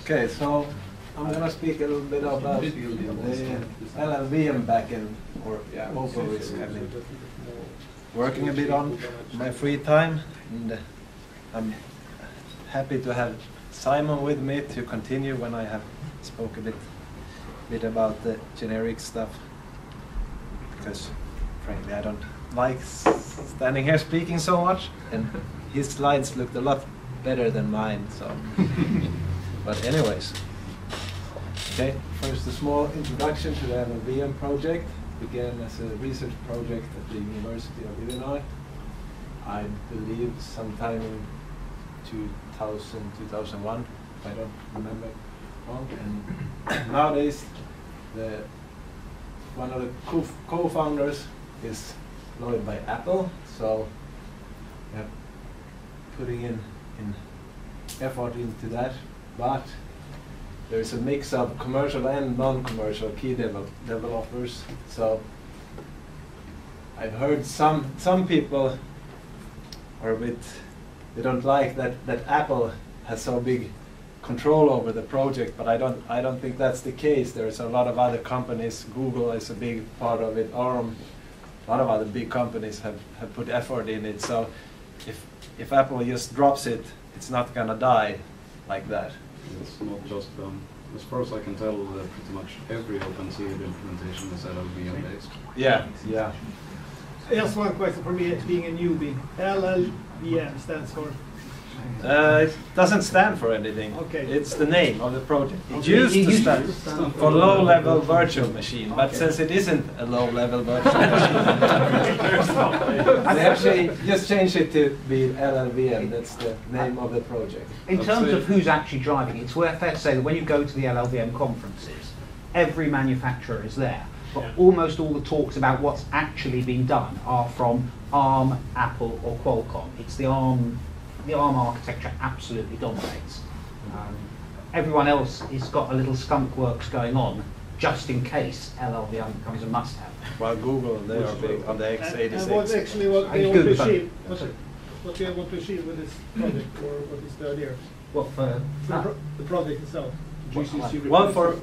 Okay, so I'm going to speak a little bit about the Llvm backend, or OpenRISC. I've been working a bit on my free time, and I'm happy to have Simon with me to continue when I have spoke a bit about the generic stuff, because frankly I don't like standing here speaking so much, and his slides looked a lot better than mine, so but anyways, okay, first a small introduction to the Llvm project. Began as a research project at the University of Illinois, I believe sometime in 2000, 2001, if I don't remember wrong. And nowadays, one of the co-founders is employed by Apple, so yeah, putting in effort into that. But there's a mix of commercial and non-commercial key developers. So I've heard some people are a bit, they don't like that Apple has so big control over the project, but I don't think that's the case. There's a lot of other companies. Google is a big part of it. ARM, a lot of other big companies have put effort in it. So if Apple just drops it, it's not gonna die like that. It's not just, as far as I can tell, pretty much every OpenCL implementation is Llvm based. Yeah. Just one question for me, being a newbie. Llvm stands for? It doesn't stand for anything. Okay. It's the name of the project. It used to stand for low-level virtual machine, but since it isn't a low-level virtual machine, they actually just changed it to be Llvm. That's the name of the project. In terms of who's actually driving it, it's fair to say that when you go to the Llvm conferences, every manufacturer is there. But almost all the talks about what's actually being done are from ARM, Apple, or Qualcomm. It's the ARM architecture absolutely dominates. Everyone else has got a little skunk works going on, just in case Llvm becomes a must-have. Well, Google, they are big on the x86. And what's actually what they want to achieve? What they want to achieve with this project, or what is the idea? What for the project itself? GCC. Well, for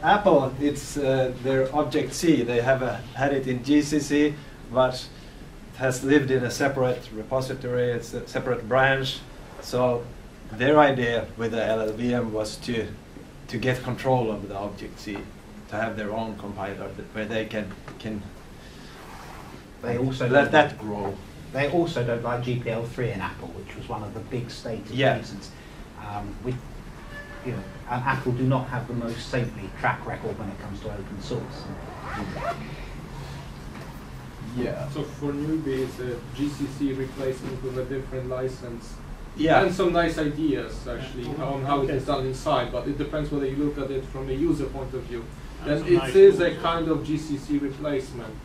Apple, it's their Object-C. They have had it in GCC, but has lived in a separate repository. It's a separate branch. So their idea with the Llvm was to get control of the Object-C, to have their own compiler where they can they also let that grow. They also don't like GPL3 in Apple, which was one of the big stated reasons. And Apple do not have the most saintly track record when it comes to open source. Yeah. So for newbies, a GCC replacement with a different license. Yeah. And some nice ideas actually on how it is done inside, but it depends whether you look at it from a user point of view. Then it is a kind of GCC replacement.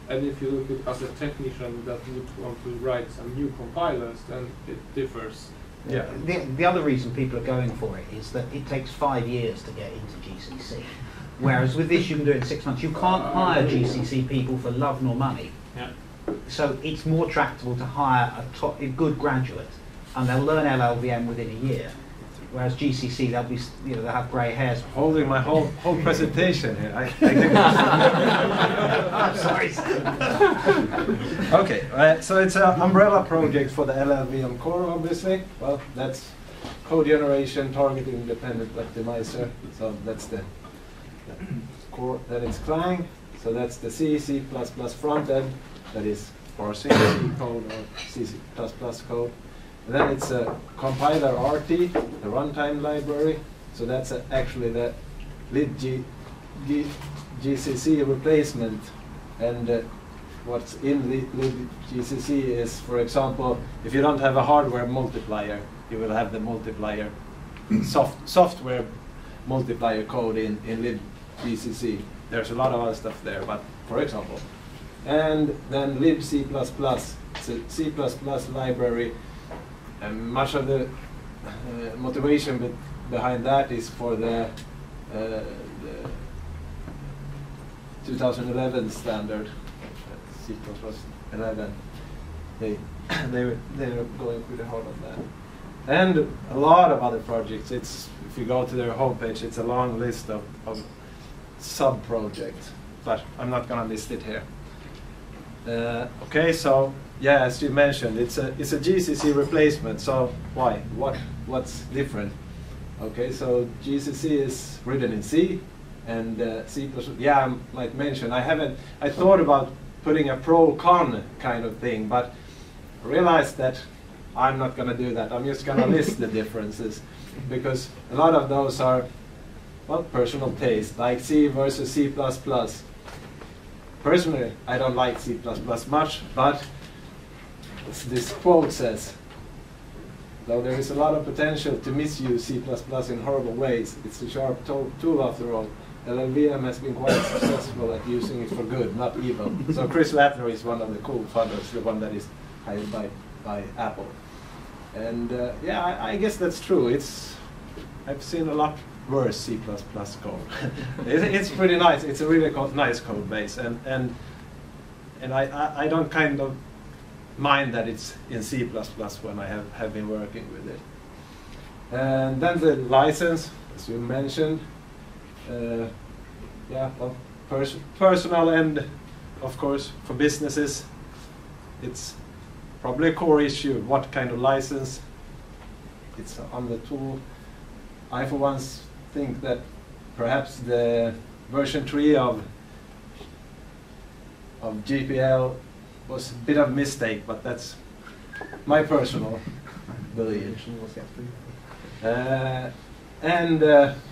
And if you look at it as a technician that would want to write some new compilers, then it differs. Yeah. The other reason people are going for it is that it takes 5 years to get into GCC. Whereas with this you can do it in 6 months. You can't hire GCC people for love nor money. Yeah. So it's more tractable to hire a good graduate, and they'll learn Llvm within a year. Whereas GCC, they'll be, they'll have grey hairs. Holding my whole presentation here. I I'm sorry. Okay, so it's an umbrella project for the Llvm core, obviously. Well, that's code generation, target independent optimizer. So that's the core. Then it's Clang. So that's the C front end. That is parsing C code or C++ code. And then it's a compiler RT, the runtime library. So that's actually the libgcc replacement. And what's in libgcc is, for example, if you don't have a hardware multiplier, you will have the multiplier software multiplier code in libgcc. There's a lot of other stuff there, but for example. And then libc++, it's a C++ library. And much of the motivation behind that is for the 2011 standard, C++ 11. They were going pretty hard on that. and a lot of other projects. It's, if you go to their homepage, it's a long list of sub-projects, but I'm not going to list it here. Okay, so yeah, as you mentioned, it's a GCC replacement. So why? What's different? Okay, so GCC is written in C, and C++. Yeah, I might mention I thought about putting a pro-con kind of thing, but realized that I'm not going to do that. I'm just going to list the differences, because a lot of those are, well, personal taste, like C versus C++. Personally, I don't like C++ much, but as this quote says, though there is a lot of potential to misuse C++ in horrible ways, it's a sharp tool after all. Llvm has been quite successful at using it for good, not evil. So Chris Lattner is one of the co-founders, the one that is hired by Apple. And yeah, I guess that's true. I've seen a lot worse C++ code. It's pretty nice. It's a really nice code base, and I don't kind of mind that it's in C++ when I have been working with it. And then the license, as you mentioned, yeah, well, personal and of course for businesses, it's probably a core issue. What kind of license? It's on the tool. I for once think that perhaps the version 3 of GPL was a bit of a mistake, but that's my personal belief. And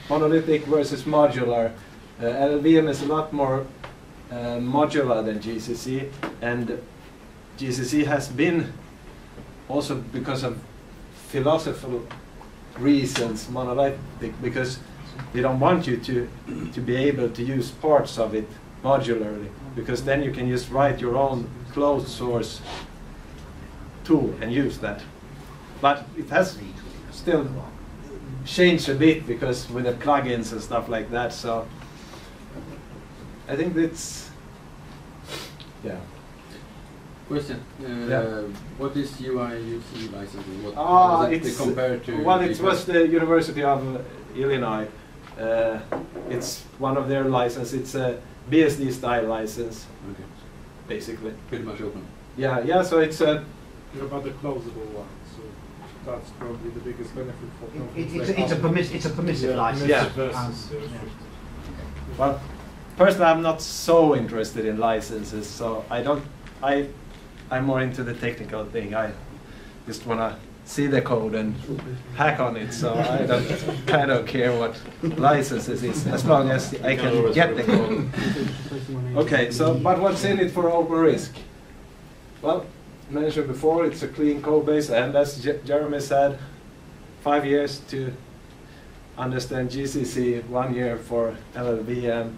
monolithic versus modular. Llvm is a lot more modular than GCC, and GCC has been, also because of philosophical reasons, monolithic, because they don't want you to be able to use parts of it modularly, because then you can just write your own closed source tool and use that. But it has still changed a bit, because with the plugins and stuff like that, so I think that's, yeah. Question. Yeah. What is UI/UC licensing? What does it compare to? Well, it was the University of Illinois. It's one of their licenses. It's a BSD style license, Okay. basically. Pretty much open. Yeah. So it's a. You're about the closable one, so that's probably the biggest benefit for companies. It's a permissive license. Yeah. Versus, Well, personally, I'm not so interested in licenses, so I'm more into the technical thing. I just want to see the code and hack on it, so I don't kind of care what licenses is, as long as I can get the code. Okay, so, but what's in it for OpenRISC? Well, mentioned before, it's a clean code base, and as Jeremy said, 5 years to understand GCC, 1 year for Llvm.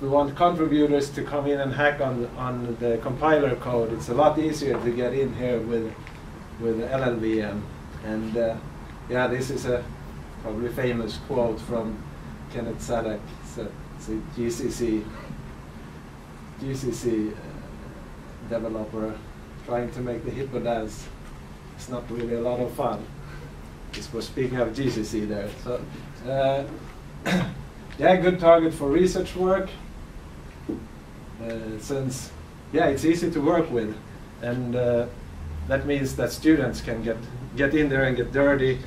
We want contributors to come in and hack on the compiler code. It's a lot easier to get in here with Llvm. And yeah, this is a probably famous quote from Kenneth Sadek. It's a GCC developer trying to make the hippo dance. It's not really a lot of fun. This was speaking of GCC there. So yeah, good target for research work. Since yeah, it's easy to work with, and that means that students can get in there and get dirty.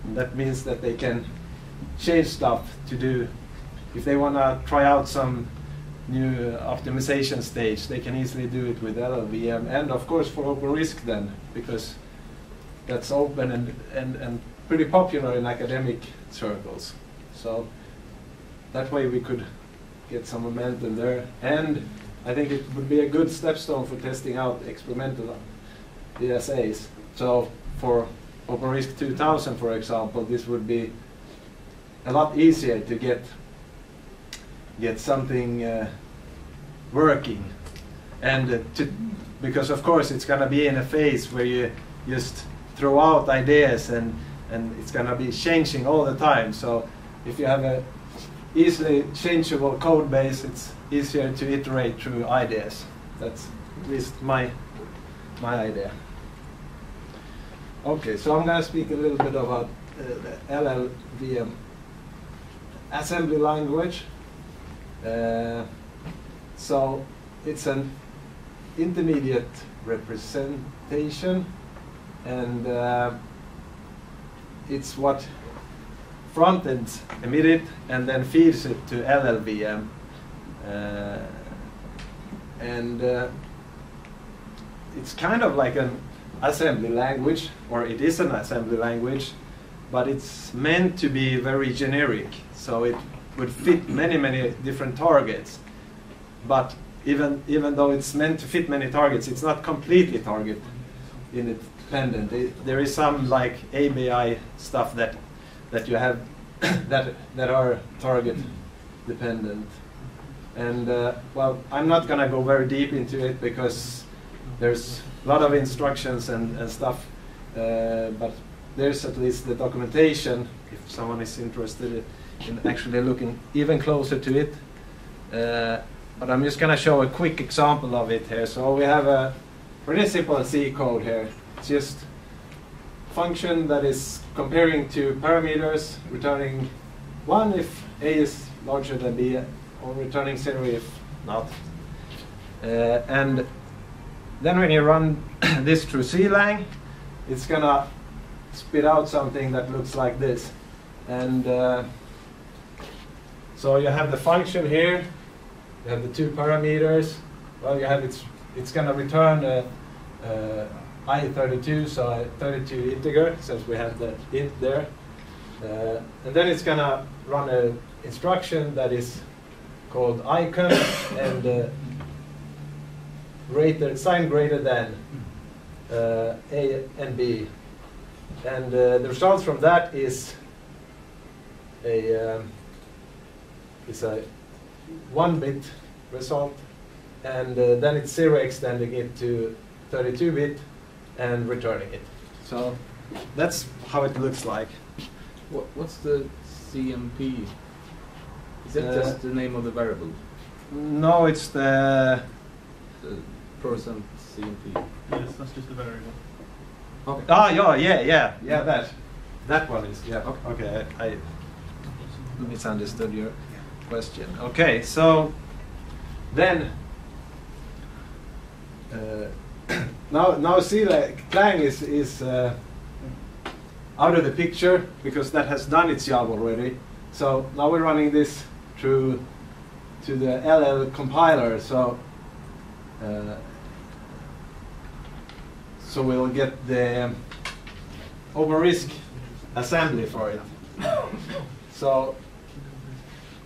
And that means that they can change stuff to do. If they want to try out some new optimization stage, they can easily do it with Llvm, and of course for OpenRISC then, because that's open and pretty popular in academic circles. So that way we could get some momentum there, and I think it would be a good stepstone for testing out experimental DSAs. So for OpenRISC 2000, for example, this would be a lot easier to get something working, and because of course it's going to be in a phase where you just throw out ideas, and it's going to be changing all the time. So if you have a easily changeable code base, it's easier to iterate through ideas. That's at least my idea. Okay, so I'm going to speak a little bit about the LLVM assembly language. So it's an intermediate representation, and it's what front ends emit it and then feeds it to LLVM. It's kind of like an assembly language, or it is an assembly language, but it's meant to be very generic, so it would fit many different targets. But even though it's meant to fit many targets, it's not completely target independent. There is some like ABI stuff that you have that are target dependent. And well, I'm not going to go very deep into it because there's a lot of instructions and stuff, but there's at least the documentation if someone is interested in actually looking even closer to it. But I'm just going to show a quick example of it here. So we have a pretty simple C code here. It's just a function that is comparing two parameters, returning 1 if A is larger than B, or returning 0 if not. And then when you run this through CLang, it's going to spit out something that looks like this. And so you have the function here. You have the two parameters. Well, you have it's going to return I32, so a 32 integer, since we have the int there. And then it's going to run an instruction that is called icon and sign greater than A and B. And the result from that is a 1-bit result, and then it's 0 extending it to 32-bit and returning it. So that's how it looks like. What's the CMP? Is that just the name of the variable? No, it's the Percent CMP. Yes, that's just a variable. Okay. Ah, yeah, that one is, yeah, okay, I misunderstood your question. Okay, so then now see, like Clang is out of the picture because that has done its job already. So now we're running this through to the LL compiler. So we'll get the OpenRISC assembly for it. So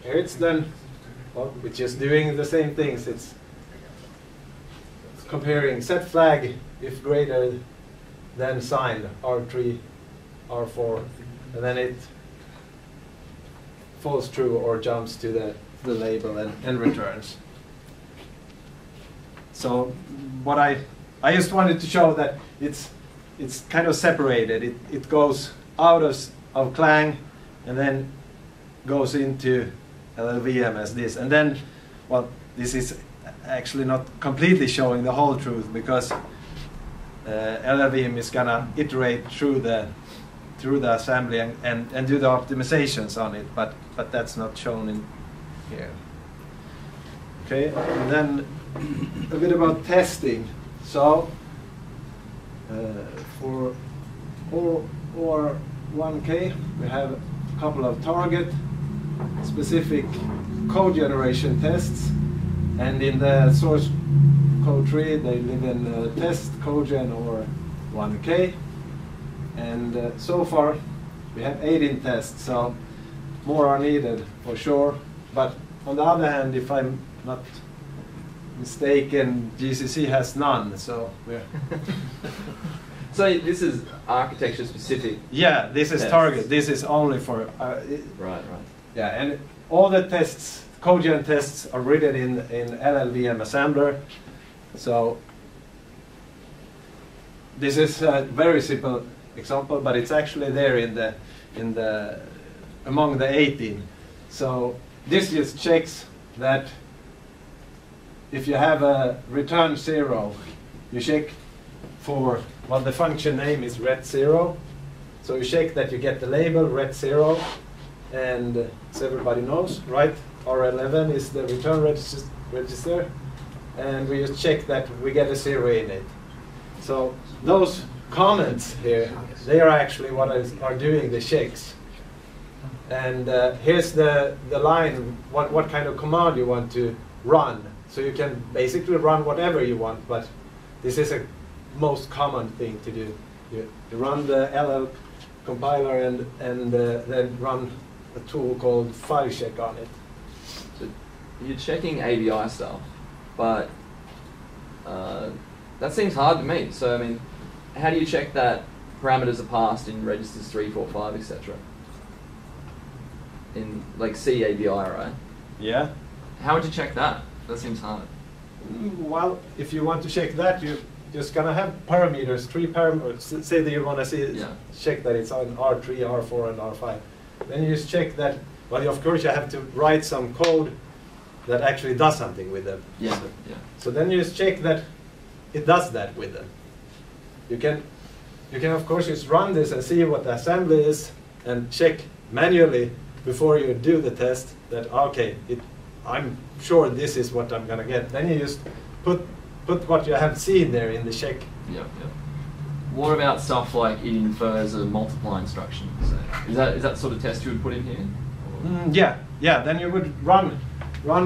here it's done. Well, it's just doing the same things. It's comparing set flag if greater than sign R3, R4, and then it falls true or jumps to the label and returns. So what I just wanted to show that it's kind of separated. It goes out of Clang and then goes into LLVM as this. And then, well, this is actually not completely showing the whole truth because LLVM is gonna iterate through the assembly and do the optimizations on it, but that's not shown in here. Okay, and then a bit about testing. So for or 1K, we have a couple of target specific code generation tests, and in the source code tree they live in test cogen or 1K, and so far we have 18 tests, so more are needed for sure. But on the other hand, if I'm not mistaken, GCC has none, so we're So this is architecture specific. yeah, this is tests. target. This is only for Right. yeah, and all the tests, cogen tests, are written in LLVM assembler. So this is a very simple example, but it's actually there in the among the 18. So this just checks that if you have a return 0, you check for, well, the function name is ret0. So you check that you get the label ret0, and as everybody knows, right? R11 is the return register, and we just check that we get a 0 in it. So those comments here, they are actually what are doing the checks. And here's the line, what kind of command you want to run. So you can basically run whatever you want, but this is a most common thing to do. You run the LL compiler and then run a tool called file check on it. So you're checking ABI stuff, but that seems hard to me. So I mean, how do you check that parameters are passed in registers 3, 4, 5, etc.? In like C ABI, right? Yeah. How would you check that? That seems hard. Well, if you want to check that, you're just gonna have parameters, 3 parameters. Say that you want to check that it's on R3, R4, and R5. Then you just check that. Well, of course, you have to write some code that actually does something with them. Yeah. So then you just check that it does that with them. You can of course just run this and see what the assembly is and check manually before you do the test that okay, I'm sure this is what I'm gonna get. Then you just put what you have seen there in the check. Yeah. What about stuff like it infers a multiply instruction? So is that sort of test you would put in here? Yeah. Then you would run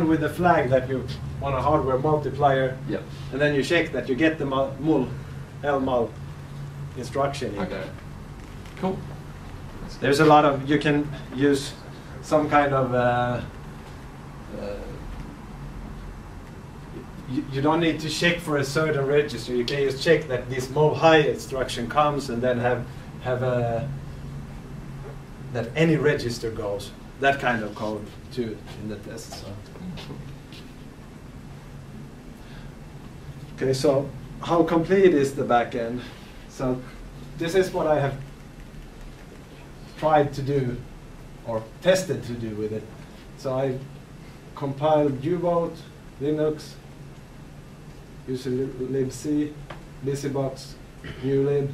with the flag that you want a hardware multiplier. Yep. And then you check that you get the lmul instruction in. Okay. Cool. There's a lot of, you can use some kind of, you don't need to check for a certain register. You can just check that this move high instruction comes and then have that any register goes. That kind of code too in the test. So. Okay, so how complete is the backend? So this is what I have tried to do or tested to do with it. So I compiled Llvm, Linux, usually libc, busybox, newlib,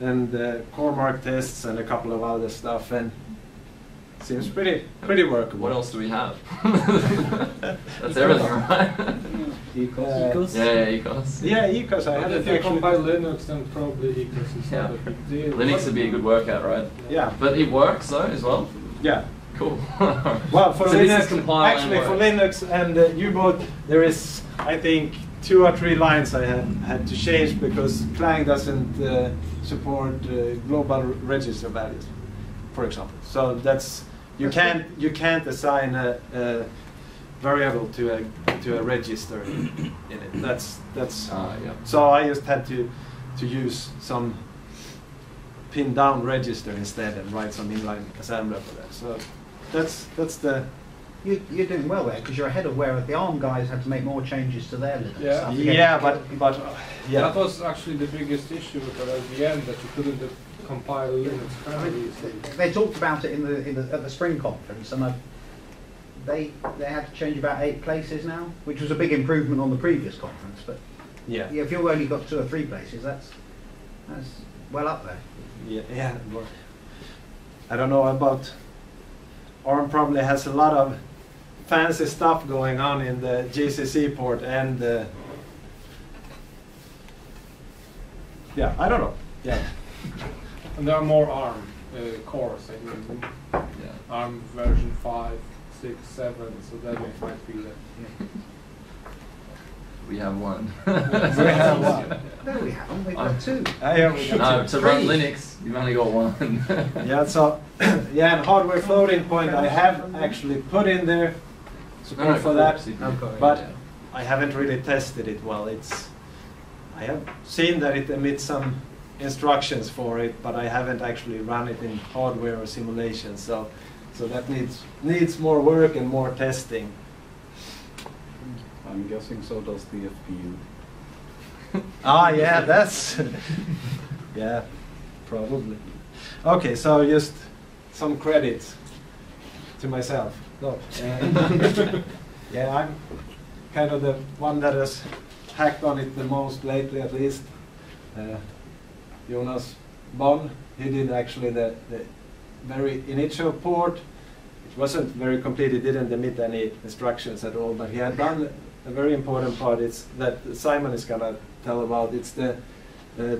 and core mark tests and a couple of other stuff, and seems pretty workable. What else do we have? That's everything, right? Ecos. Yeah, Ecos. Yeah, Ecos. I And haven't if you actually. compile Linux, then probably Ecos is not a big deal. Linux would be a good workout, right? Yeah. But it works though as well. Yeah. Cool. Well, for So this is Linux, compile and actually for work. Linux and Llvm, there is, I think, 2 or 3 lines I had to change because Clang doesn't support global register values, for example. So that's you can't assign a variable to a register in it. That's Yeah. So I just had to use some pin down register instead and write some inline assembler for that. So that's the. You're doing well there because you're ahead of where the ARM guys had to make more changes to their Linux Yeah. stuff. Yeah, but That was actually the biggest issue with the Llvm, that you couldn't compile Linux kernel easily. They talked about it at the spring conference, and they had to change about 8 places now, which was a big improvement on the previous conference. But yeah. if you've only got 2 or 3 places, that's well up there. Yeah. Well, I don't know about. ARM probably has a lot of fancy stuff going on in the GCC port and yeah, I don't know. Yeah. And there are more ARM cores, I mean, ARM version 5, 6, 7, so that it might be that. We have one. We have one. No, we haven't. We've got 2. No, to run Linux, you've only got 1. Yeah, so yeah, and hardware floating point I have actually put in there support for that, but I haven't really tested it well. I have seen that it emits some instructions for it, but I haven't actually run it in hardware or simulation. So that needs more work and more testing. I'm guessing so does the FPU. Yeah, that's yeah, probably. Okay, so just some credit to myself. No. Yeah, I'm kind of the one that has hacked on it the most lately, at least. Jonas Bonn, he did actually the very initial port. It wasn't very complete, it didn't emit any instructions at all, but he had done a very important part. It's that Simon is going to tell about. It's the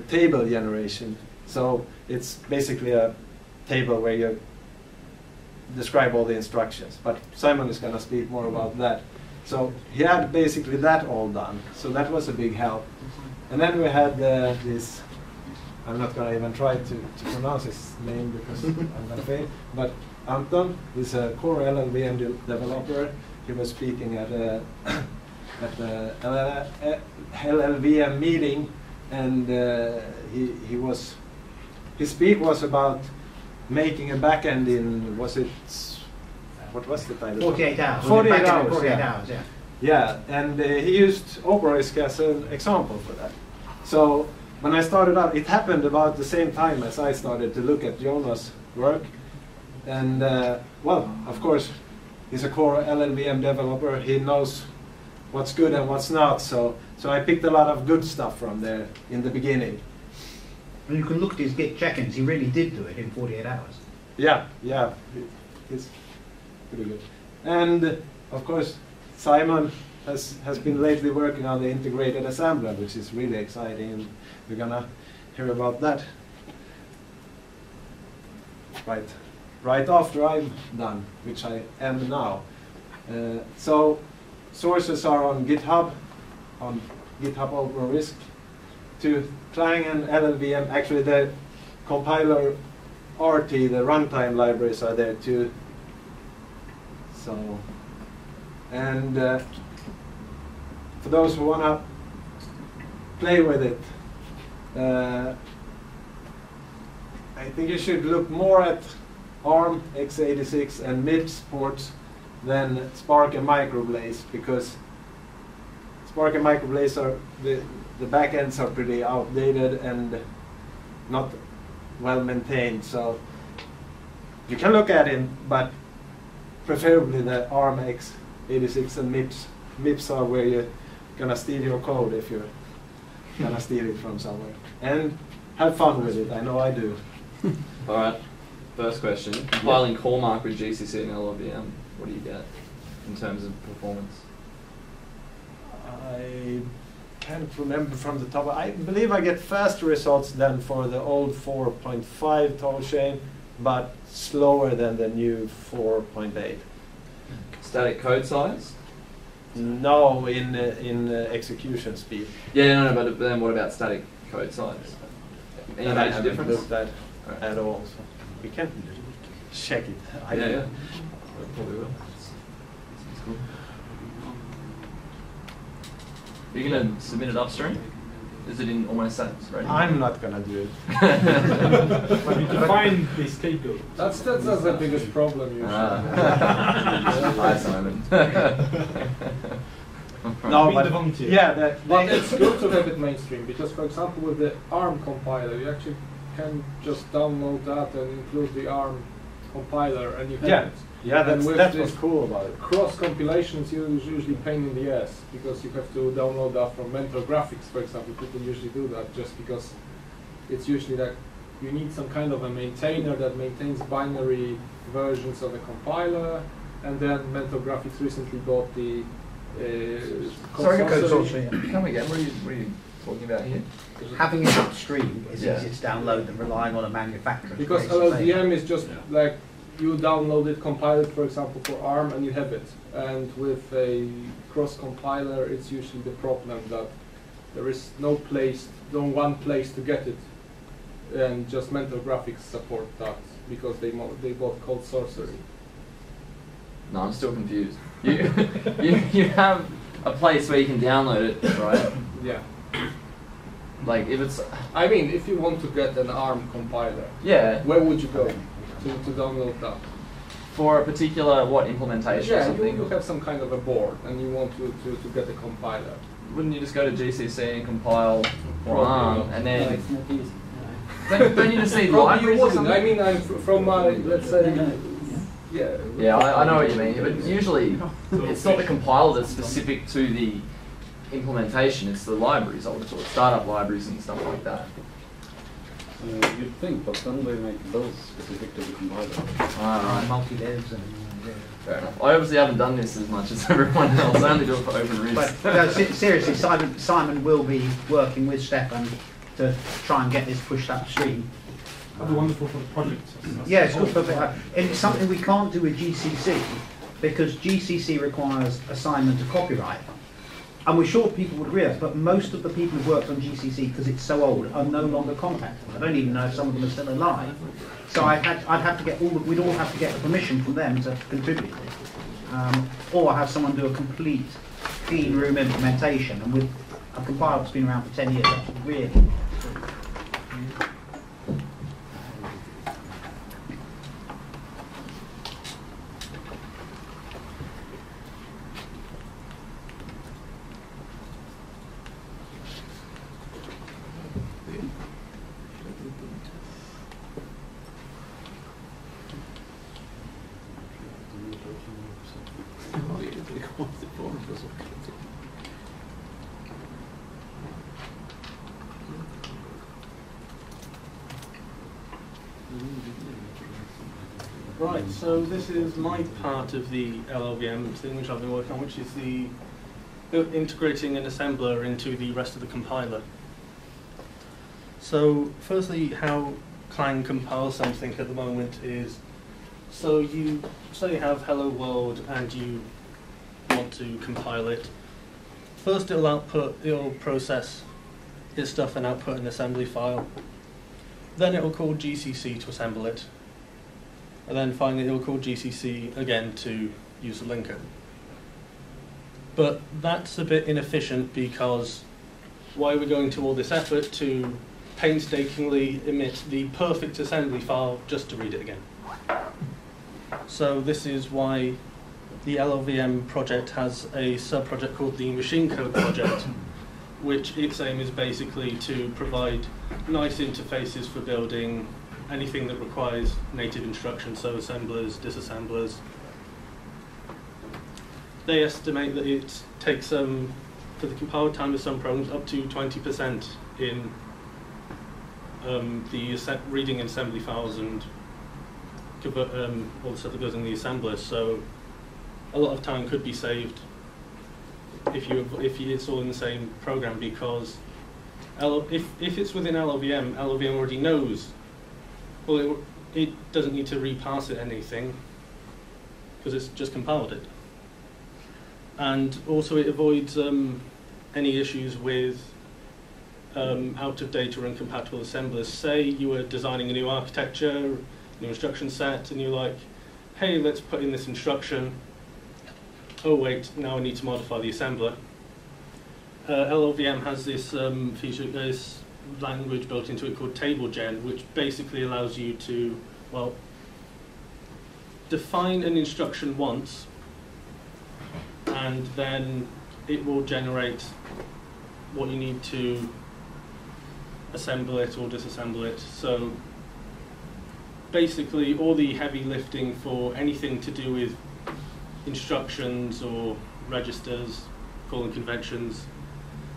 table generation. So it's basically a table where you describe all the instructions, but Simon is going to speak more about that. So he had basically that all done, so that was a big help. And then we had this, I'm not going to even try to pronounce his name because I'm going to fail, but Anton is a core LLVM developer. He was speaking at a LLVM meeting, and his speak was about making a backend in, what was the title? 48 hours. 48 hours, 48 yeah. hours, yeah. Yeah, and he used OpenRISC as an example for that. So when I started out, it happened about the same time as I started to look at Jonas' work. And well, of course, he's a core LLVM developer. He knows what's good and what's not. So I picked a lot of good stuff from there in the beginning. And you can look at his Git check-ins. He really did do it in 48 hours. Yeah, it's pretty good. And of course, Simon has been lately working on the integrated assembler, which is really exciting, and we're gonna hear about that right after I'm done, which I am now. So sources are on GitHub OpenRISC. To Clang and LLVM, actually the compiler RT, the runtime libraries are there too. So, and for those who want to play with it, I think you should look more at ARM, x86 and MIPS ports than Spark and Microblaze, because Spark and Microblaze are the backends are pretty outdated and not well maintained. So you can look at it, but preferably the ARM x86 and MIPS are where you're gonna steal your code if you're gonna steal it from somewhere. And have fun with it. I know I do. All right. First question: compiling Callmark with GCC and LLVM. What do you get in terms of performance? I can't remember from the top. I believe I get faster results than for the old 4.5 total chain, but slower than the new 4.8. Static code size? No, in execution speed. Yeah, no, but then what about static code size? Any And I major haven't difference? looked at all. So we can check it. Yeah. Probably will. Sounds cool. Are you going to submit it upstream? Is it in almost set ready? I'm not gonna do it. But you define the scapegoat. That's the biggest problem usually. Hi, Simon. No, Be but the volunteer. yeah, But it's good to have it mainstream, because for example with the ARM compiler, you actually can just download that and include the ARM compiler and you have it. Yeah, And with that's this what's cool about it. Cross compilation is usually pain in the ass, because you have to download that from Mental Graphics, for example. People usually do that just because it's usually that you need some kind of a maintainer that maintains binary versions of a compiler, and then Mental Graphics recently bought the Sorry, code code source. source. Come again, what are you talking about here? Having it upstream is Yeah. easier to download than relying on a manufacturer. Because LLVM is just like you download it, compile it, for example, for ARM, and you have it. And with a cross compiler, it's usually the problem that there is no one place to get it, and just Mental Graphics support that because they bought Cold Sorcery. No, I'm still confused. You have a place where you can download it, right? Yeah. Like if it's I mean, if you want to get an ARM compiler, yeah where would you go to download that? for a particular implementation or Yeah, something. you have some kind of a board, and you want to get a compiler. Wouldn't you just go to GCC and compile for Probably ARM not. and No, then it's not easy. don't you just need Probably libraries you or wouldn't. I something? mean, from my, let's say, yeah. Yeah, I know what you mean, but usually it's not the compiler that's specific to the implementation, it's the libraries, I would have thought, startup libraries and stuff like that. You'd think, but then they make those specific to the compiler. Multi-livs and... Fair enough. I obviously haven't done this as much as everyone else. I only do it for OpenRISC. But no, seriously, Simon will be working with Stefan to try and get this pushed upstream. That'd be wonderful for the project. Yeah, it's good for and it's something we can't do with GCC because GCC requires assignment of copyright. And we're sure people would agree with us, but most of the people who've worked on GCC, because it's so old, are no longer contacted. I don't even know if some of them are still alive. So I'd have to get we'd all have to get the permission from them to contribute. Or have someone do a complete clean room implementation. And with a compiler that's been around for 10 years, that's really. Right, so this is my part of the LLVM thing which I've been working on, which is the integrating an assembler into the rest of the compiler. So firstly, how Clang compiles something at the moment is, so you say you have hello world and you want to compile it. First it'll process its stuff and output an assembly file. Then it will call GCC to assemble it. And then finally it will call GCC again to use the linker. But that's a bit inefficient because why are we going to all this effort to painstakingly emit the perfect assembly file just to read it again? So this is why the LLVM project has a sub-project called the Machine Code Project, which its aim is basically to provide nice interfaces for building anything that requires native instructions, so assemblers, disassemblers. They estimate that it takes, for the compile time of some programs, up to 20% in the reading and assembly files and all the stuff that goes in the assembler. So a lot of time could be saved if it's all in the same program, because if it's within LLVM, LLVM already knows. Well, it doesn't need to repass it anything because it's just compiled it. And also it avoids any issues with out-of-date or incompatible assemblers. Say you were designing a new architecture, new instruction set, and you're like, hey, let's put in this instruction. Oh wait, now I need to modify the assembler. LLVM has this feature, this language built into it called table gen, which basically allows you to, well, define an instruction once, and then it will generate what you need to assemble it or disassemble it. So basically all the heavy lifting for anything to do with instructions or registers, calling conventions,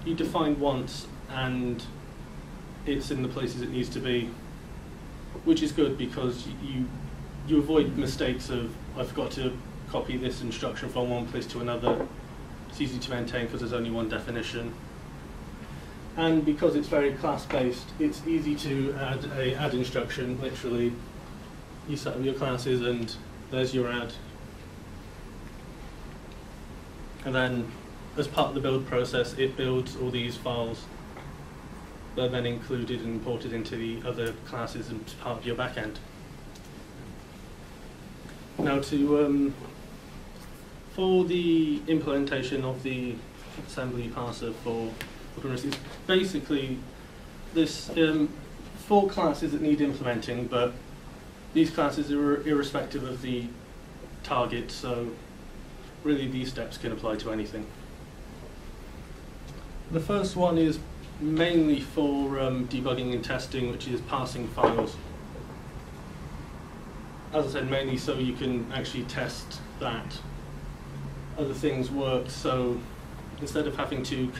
you define once and it's in the places it needs to be, which is good because you avoid mistakes of, I forgot to copy this instruction from one place to another. It's easy to maintain because there's only one definition. And because it's very class-based, it's easy to add a add instruction. Literally, you set up your classes and there's your add. And then, as part of the build process, it builds all these files that are then included and imported into the other classes and part of your backend. Now for the implementation of the assembly parser for OpenRISC, basically there's 4 classes that need implementing, but these classes are irrespective of the target, so really these steps can apply to anything. The first one is mainly for debugging and testing, which is parsing files. As I said, mainly so you can actually test that other things work. So instead of having to,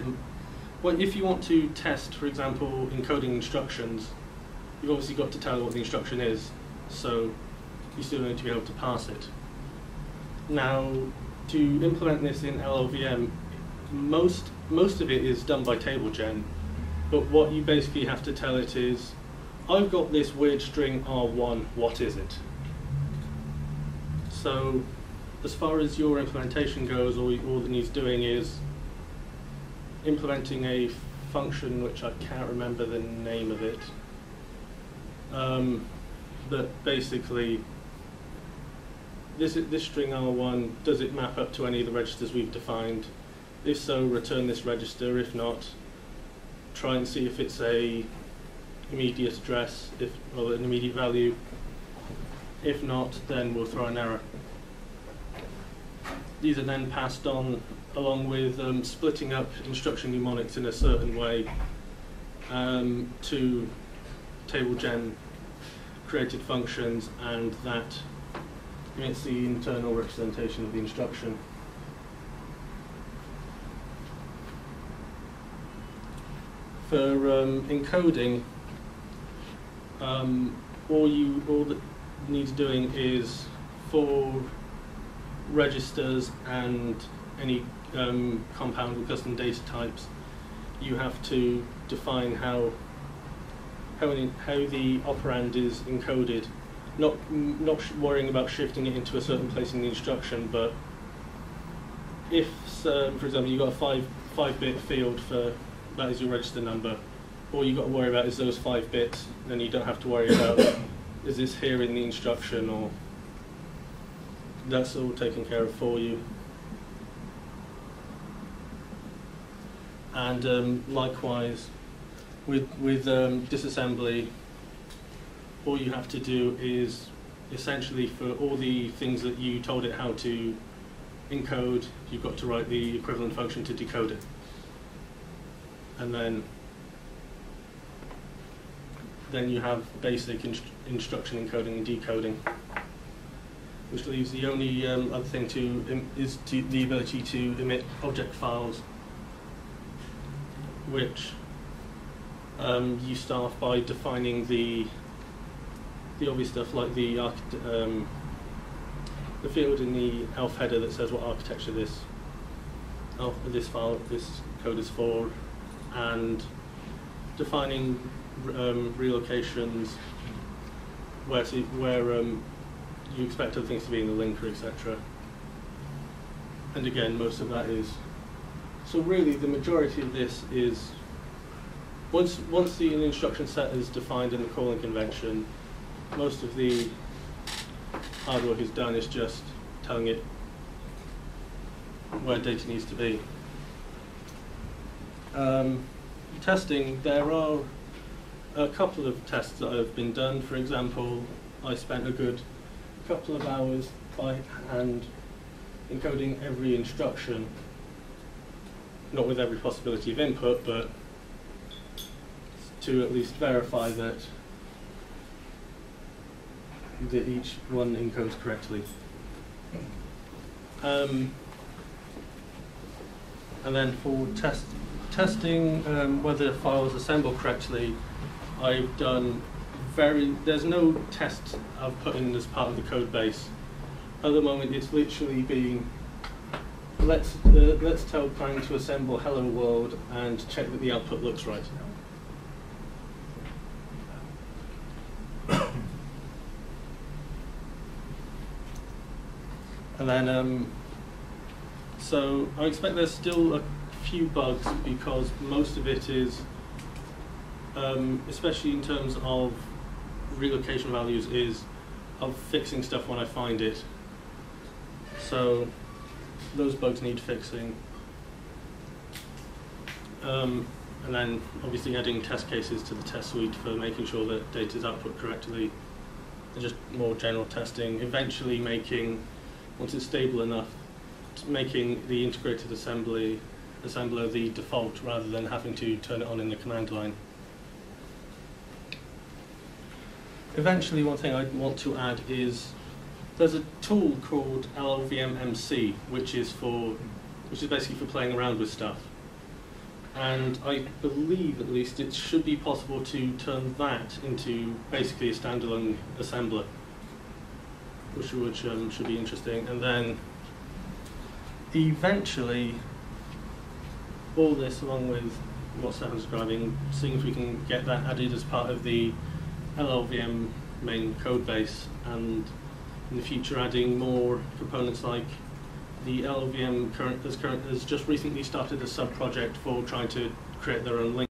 well, if you want to test, for example, encoding instructions, you've obviously got to tell it what the instruction is, so you still need to be able to parse it. Now, to implement this in LLVM, most of it is done by table gen, but what you basically have to tell it is, I've got this weird string R1, what is it? So, as far as your implementation goes, all that needs doing is implementing a function which I can't remember the name of it, but basically this string R1, does it map up to any of the registers we've defined? If so, return this register. If not, try and see if it's a immediate address, or an immediate value. If not, then we'll throw an error. These are then passed on along with splitting up instruction mnemonics in a certain way to table gen created functions, and that emits the internal representation of the instruction. For encoding, all that needs doing is for registers and any compound or custom data types, you have to define how the operand is encoded. Not worrying about shifting it into a certain place in the instruction, but if, for example, you've got a 5-bit field for that is your register number, all you've got to worry about is those 5 bits, then you don't have to worry about is this here in the instruction, or that's all taken care of for you. And likewise, with disassembly, all you have to do is essentially for all the things that you told it how to encode, you've got to write the equivalent function to decode it. And then you have basic instruction encoding and decoding, which leaves the only other thing is the ability to emit object files, which you start off by defining the obvious stuff like the field in the elf header that says what architecture this code is for, and defining relocations where you expect other things to be in the linker, etc. And again, most of that is, so really the majority of this is once the instruction set is defined in the calling convention, most of the hard work is done. Is just telling it where data needs to be. Testing, there are a couple of tests that have been done. For example, I spent a good couple of hours by hand encoding every instruction, not with every possibility of input, but to at least verify that each one encodes correctly. And then for testing whether files assemble correctly, I've done there's no test I've put in as part of the code base. At the moment, it's literally being let's tell Clang to assemble hello world and check that the output looks right. And then, so I expect there's still a few bugs because most of it is, especially in terms of relocation values, is of fixing stuff when I find it. So those bugs need fixing. And then obviously adding test cases to the test suite for making sure that data is output correctly. And just more general testing. Eventually making, once it's stable enough, making the integrated assembler the default rather than having to turn it on in the command line. Eventually, one thing I want to add is there's a tool called Llvm MC, which is for which is basically for playing around with stuff. And I believe, at least, it should be possible to turn that into basically a standalone assembler, which should be interesting. And then eventually, all this, along with what Stefan's describing, seeing if we can get that added as part of the LLVM main code base, and in the future adding more components like the LLVM has just recently started a sub-project for trying to create their own link